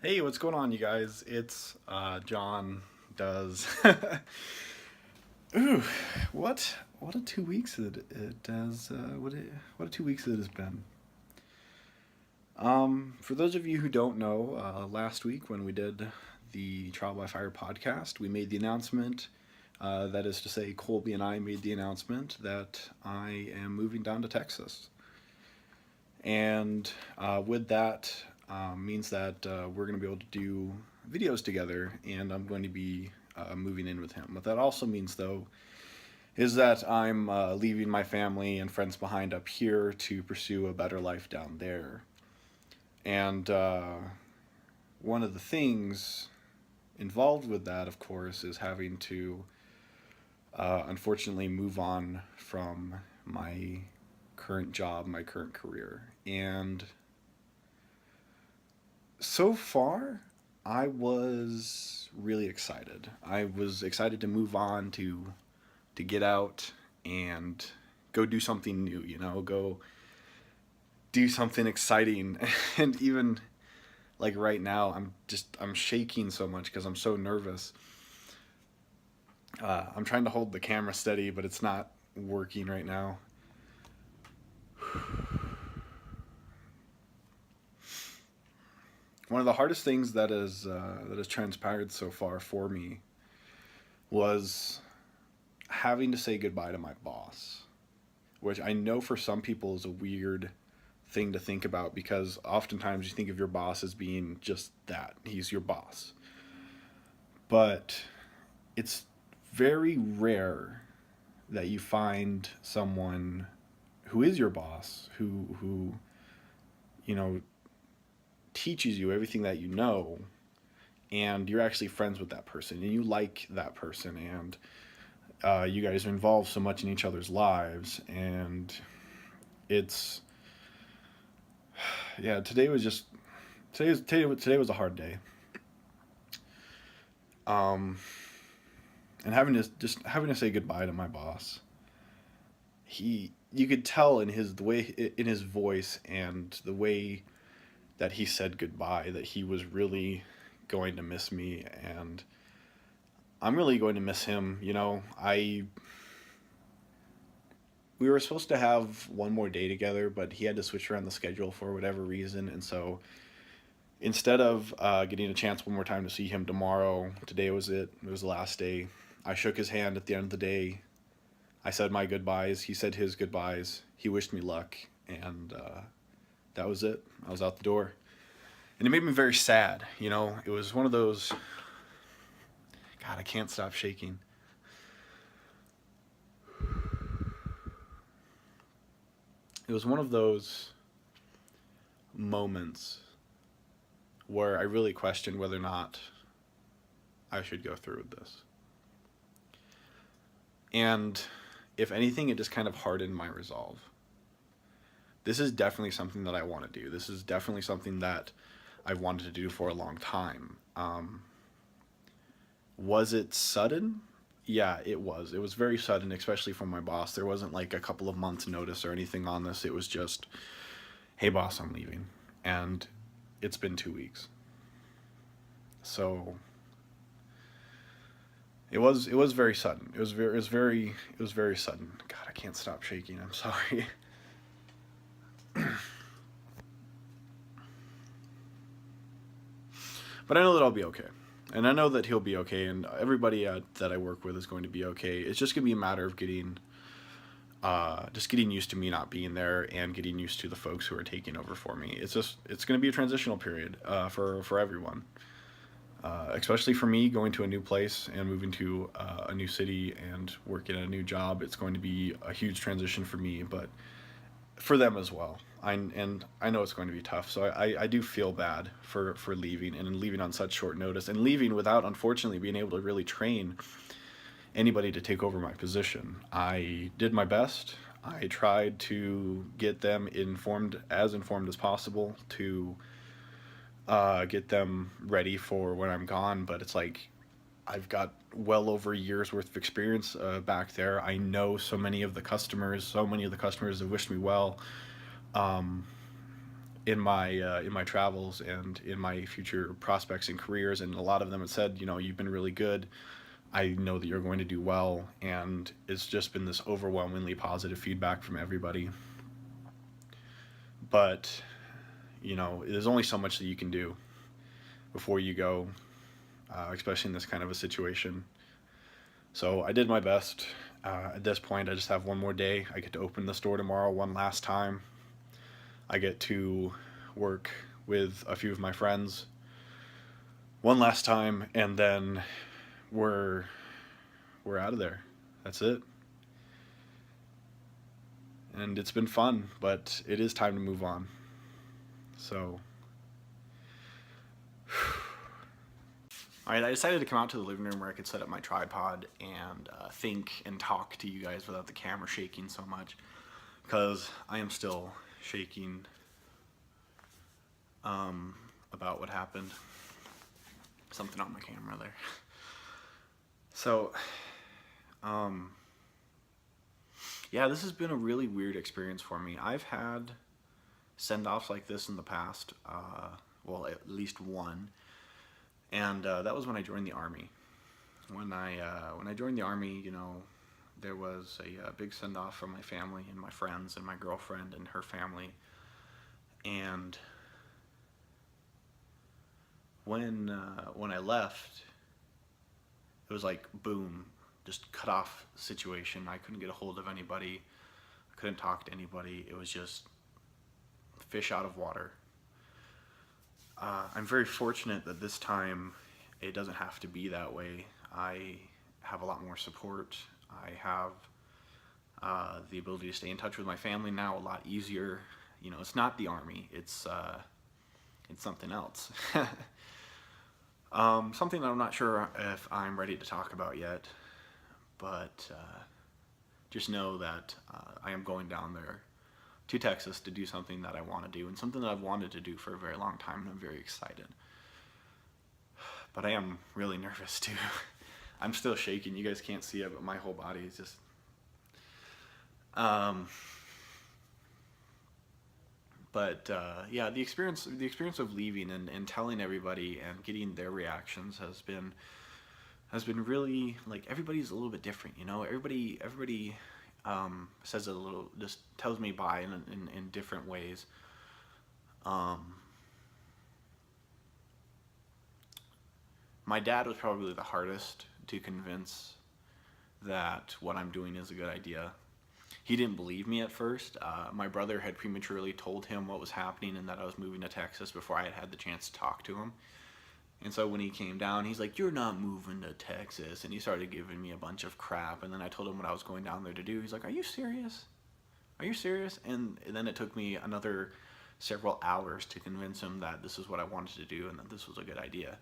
Hey, what's going on, you guys? It's John does. Ooh, what a 2 weeks it does. What a 2 weeks it has been. For those of you who don't know, last week when we did the Trial by Fire podcast, we made the announcement. That is to say, Colby and I made the announcement that I am moving down to Texas, and with that means that we're going to be able to do videos together, and I'm going to be moving in with him. What that also means, though, is that I'm leaving my family and friends behind up here to pursue a better life down there. And one of the things involved with that, of course, is having to unfortunately move on from my current job, my current career. And so far, I was really excited. I was excited to move on, to get out and go do something new, go do something exciting. And even like right now, I'm shaking so much because I'm so nervous. I'm trying to hold the camera steady, but it's not working right now. One of the hardest things that has transpired so far for me was having to say goodbye to my boss, which I know for some people is a weird thing to think about because oftentimes you think of your boss as being just that. He's your boss. But it's very rare that you find someone who is your boss, who you know teaches you everything that you know, and you're actually friends with that person and you like that person, and you guys are involved so much in each other's lives. And it's yeah, today was a hard day. um and having to say goodbye to my boss. He You could tell in his voice and the way that he said goodbye that he was really going to miss me, and I'm really going to miss him. I We were supposed to have one more day together, but he had to switch around the schedule for whatever reason, and so instead of getting a chance one more time to see him tomorrow, today was it. It was the last day. I shook his hand at the end of the day. I said my goodbyes. He said his goodbyes. He wished me luck, and that was it. I was out the door, and it made me very sad. It was one of those. God, I can't stop shaking. It was one of those moments where I really questioned whether or not I should go through with this. And if anything, it just kind of hardened my resolve. This is definitely something that I want to do. This is definitely something that I've wanted to do for a long time. Was it sudden? Yeah, it was. It was very sudden, especially from my boss. There wasn't like a couple of months' notice or anything on this. It was just, hey, boss, I'm leaving. And it's been 2 weeks. So it was very sudden. It was very sudden. God, I can't stop shaking. I'm sorry. But I know that I'll be okay. And I know that he'll be okay, and everybody that I work with is going to be okay. It's just gonna be a matter of getting used to me not being there and getting used to the folks who are taking over for me. It's gonna be a transitional period for everyone, especially for me going to a new place and moving to a new city and working at a new job. It's going to be a huge transition for me, but for them as well. And I know it's going to be tough. So I do feel bad for leaving and leaving on such short notice and leaving without, unfortunately, being able to really train anybody to take over my position. I did my best. I tried to get them informed as possible, to get them ready for when I'm gone. But it's like I've got well over a year's worth of experience back there. I know so many of the customers. So many of the customers have wished me well. Um, in my travels and in my future prospects and careers, and a lot of them have said, you know, you've been really good. I know that you're going to do well, and it's just been this overwhelmingly positive feedback from everybody. But you know, there's only so much that you can do before you go, especially in this kind of a situation. So I did my best. At this point, I just have one more day. I get to open the store tomorrow one last time. I get to work with a few of my friends one last time, and then we're out of there. That's it. And it's been fun, but it is time to move on. So, all right, I decided to come out to the living room where I could set up my tripod and think and talk to you guys without the camera shaking so much, because I am still shaking about what happened. Something on my camera there. So, yeah, this has been a really weird experience for me. I've had send-offs like this in the past, well, at least one, and that was when I joined the Army. When I joined the Army, you know, there was a big send-off from my family and my friends and my girlfriend and her family, and when I left, it was like boom, just cut off situation. I couldn't get a hold of anybody. I couldn't talk to anybody. It was just fish out of water. I'm very fortunate that this time it doesn't have to be that way. I have a lot more support. I have the ability to stay in touch with my family now a lot easier. You know, it's not the Army. It's something else. Something that I'm not sure if I'm ready to talk about yet, but just know that I am going down there to Texas to do something that I want to do, and something that I've wanted to do for a very long time, and I'm very excited. But I am really nervous too. I'm still shaking. You guys can't see it, but my whole body is just... yeah, the experience of leaving and telling everybody and getting their reactions has been really, like, everybody's a little bit different, you know. Everybody says it a little, just tells me bye in different ways. My dad was probably the hardest to convince that what I'm doing is a good idea. He didn't believe me at first. My brother had prematurely told him what was happening and that I was moving to Texas before I had had the chance to talk to him. And so when he came down, he's like, "You're not moving to Texas." And he started giving me a bunch of crap. And then I told him what I was going down there to do. He's like, "Are you serious? Are you serious?" And then it took me another several hours to convince him that this is what I wanted to do and that this was a good idea.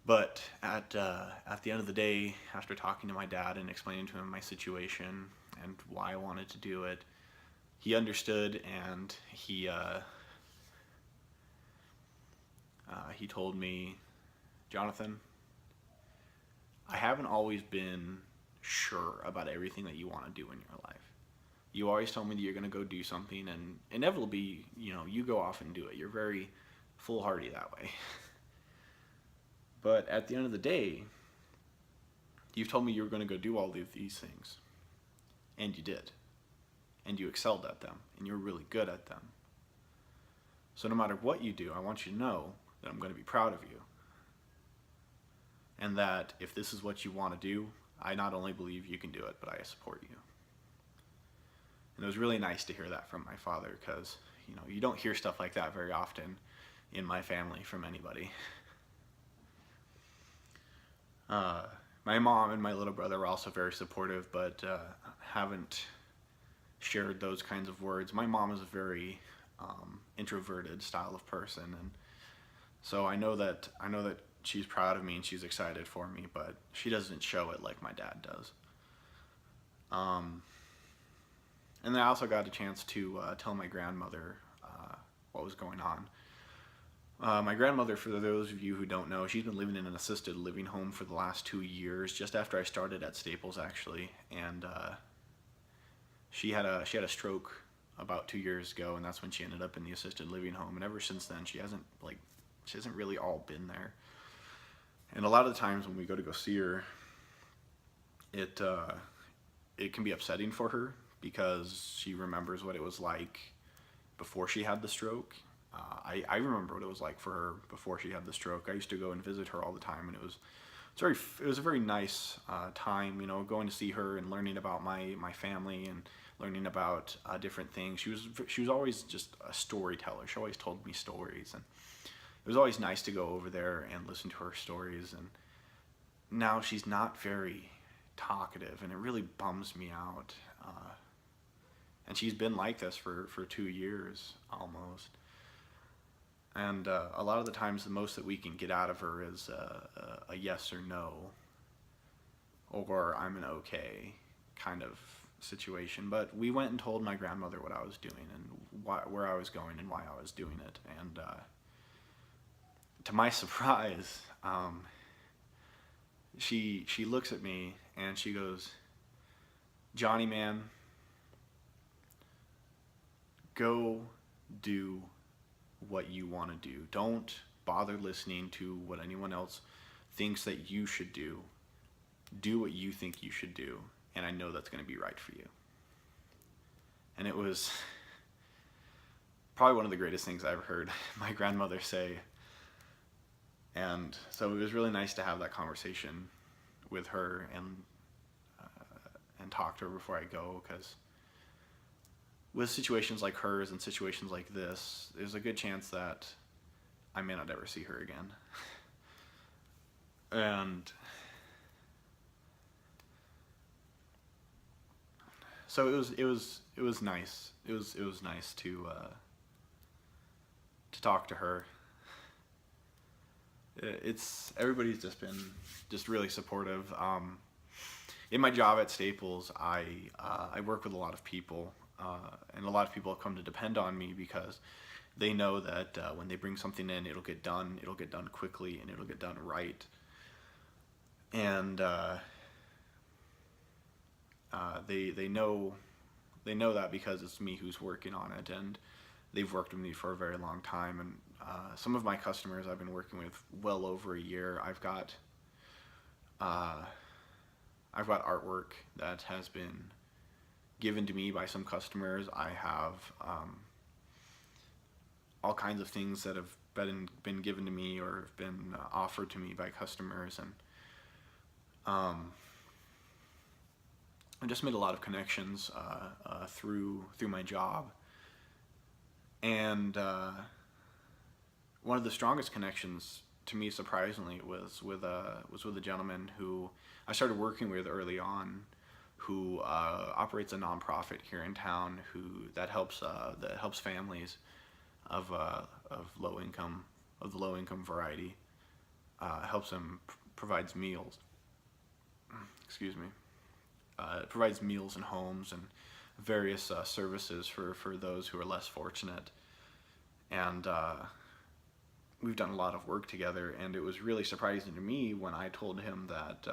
But at the end of the day, after talking to my dad and explaining to him my situation and why I wanted to do it, he understood, and he told me, "Jonathan, I haven't always been sure about everything that you want to do in your life. You always told me that you're going to go do something, and inevitably, you know, you go off and do it. You're very foolhardy that way. But at the end of the day, you've told me you were going to go do all of these things, and you did, and you excelled at them, and you're really good at them. So no matter what you do, I want you to know that I'm going to be proud of you, and that if this is what you want to do, I not only believe you can do it, but I support you." And it was really nice to hear that from my father, because, you know, you don't hear stuff like that very often in my family from anybody. My mom and my little brother were also very supportive, but haven't shared those kinds of words. My mom is a very introverted style of person, and so I know that she's proud of me and she's excited for me, but she doesn't show it like my dad does. And then I also got a chance to tell my grandmother what was going on. My grandmother, for those of you who don't know, she's been living in an assisted living home for the last 2 years, just after I started at Staples, actually, and she had a stroke about 2 years ago, and that's when she ended up in the assisted living home. And ever since then, she hasn't really all been there. And a lot of the times when we go see her, it can be upsetting for her because she remembers what it was like before she had the stroke. I remember what it was like for her before she had the stroke. I used to go and visit her all the time, and it was a very nice time, going to see her and learning about my family and learning about different things. She was always just a storyteller. She always told me stories, and it was always nice to go over there and listen to her stories. And now she's not very talkative, and it really bums me out. And she's been like this for 2 years almost. And a lot of the times, the most that we can get out of her is a yes or no, or I'm an okay kind of situation. But we went and told my grandmother what I was doing and where I was going and why I was doing it. And to my surprise, she looks at me and she goes, "Johnny, man, go do what you want to do. Don't bother listening to what anyone else thinks that you should do. Do what you think you should do, and I know that's going to be right for you." And it was probably one of the greatest things I ever heard my grandmother say. And so it was really nice to have that conversation with her and talk to her before I go, because with situations like hers and situations like this, there's a good chance that I may not ever see her again. And so it was nice. It was nice to talk to her. Everybody's just been really supportive. In my job at Staples, I work with a lot of people. And a lot of people have come to depend on me because they know that when they bring something in, it'll get done quickly, and it'll get done right. And they know that because it's me who's working on it, and they've worked with me for a very long time. And some of my customers I've been working with well over a year. I've got artwork that has been given to me by some customers. I have all kinds of things that have been given to me or have been offered to me by customers, and I just made a lot of connections through my job. And one of the strongest connections to me, surprisingly, was with a gentleman who I started working with early on, who operates a nonprofit here in town that helps families of the low income variety, helps them, provides meals. Excuse me. It provides meals and homes and various services for those who are less fortunate. And we've done a lot of work together, and it was really surprising to me when I told him that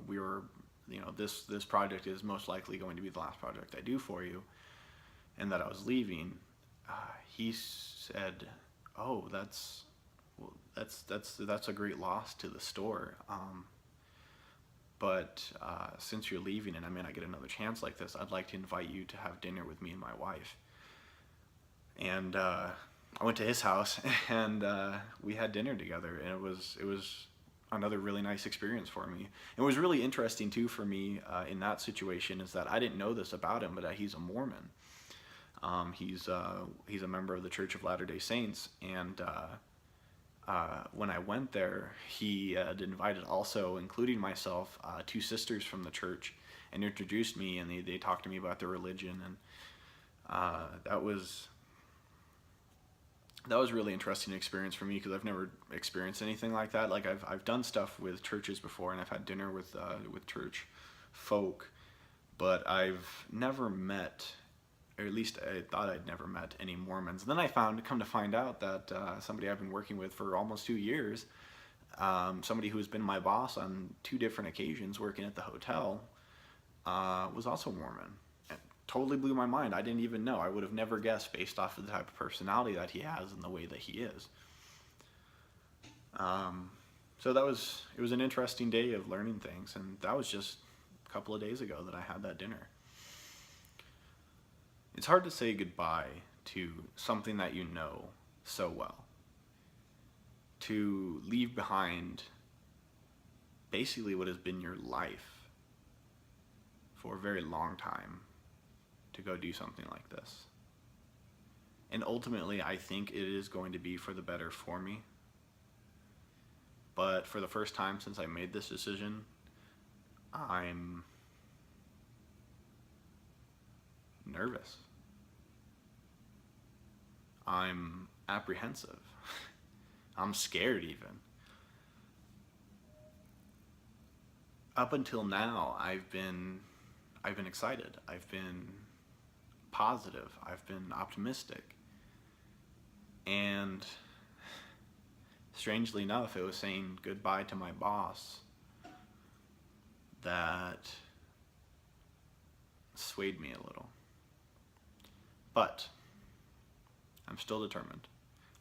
we were, this project is most likely going to be the last project I do for you, and that I was leaving. He said, "Oh, that's a great loss to the store. But since you're leaving and I may not get another chance like this, I'd like to invite you to have dinner with me and my wife." And I went to his house, and we had dinner together, and it was another really nice experience for me. It was really interesting too for me in that situation is that I didn't know this about him, but he's a Mormon. He's a member of the Church of Latter-day Saints, and when I went there, he had invited also, including myself, 2 sisters from the church, and introduced me, and they talked to me about their religion, and that was a really interesting experience for me because I've never experienced anything like that. Like I've done stuff with churches before, and I've had dinner with church folk, but I've never met, or at least I thought I'd never met, any Mormons. And then I come to find out that somebody I've been working with for almost 2 years, somebody who's been my boss on 2 different occasions working at the hotel, was also Mormon. totally blew my mind. I didn't even know. I would have never guessed based off of the type of personality that he has and the way that he is. So it was an interesting day of learning things, and that was just a couple of days ago that I had that dinner. It's hard to say goodbye to something that you know so well. To leave behind basically what has been your life for a very long time to go do something like this. And ultimately, I think it is going to be for the better for me. But for the first time since I made this decision, I'm nervous. I'm apprehensive. I'm scared even. Up until now, I've been excited. I've been positive. I've been optimistic. And strangely enough, it was saying goodbye to my boss that swayed me a little. But I'm still determined.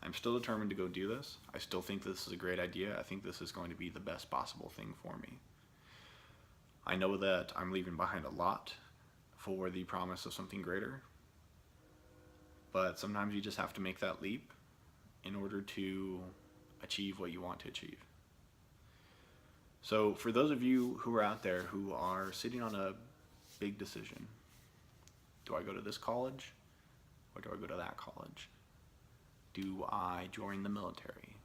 I'm still determined to go do this. I still think this is a great idea. I think this is going to be the best possible thing for me. I know that I'm leaving behind a lot for the promise of something greater, but sometimes you just have to make that leap in order to achieve what you want to achieve. So for those of you who are out there who are sitting on a big decision, do I go to this college or do I go to that college? Do I join the military?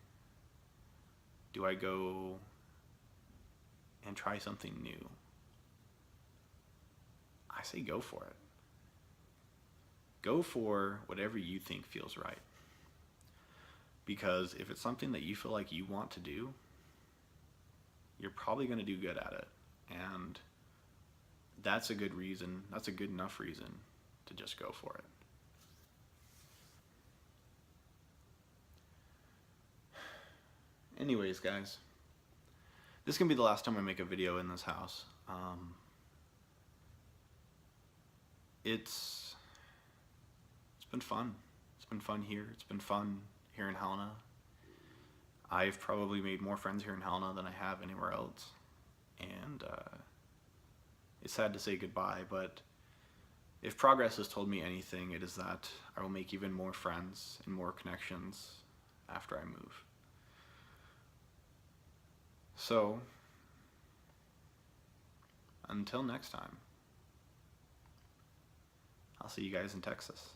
Do I go and try something new? I say go for it. Go for whatever you think feels right. Because if it's something that you feel like you want to do, you're probably going to do good at it. And that's a good reason, that's a good enough reason to just go for it. Anyways, guys, this can be the last time I make a video in this house. It's been fun. It's been fun here. It's been fun here in Helena. I've probably made more friends here in Helena than I have anywhere else. And it's sad to say goodbye, but if progress has told me anything, it is that I will make even more friends and more connections after I move. So, until next time, I'll see you guys in Texas.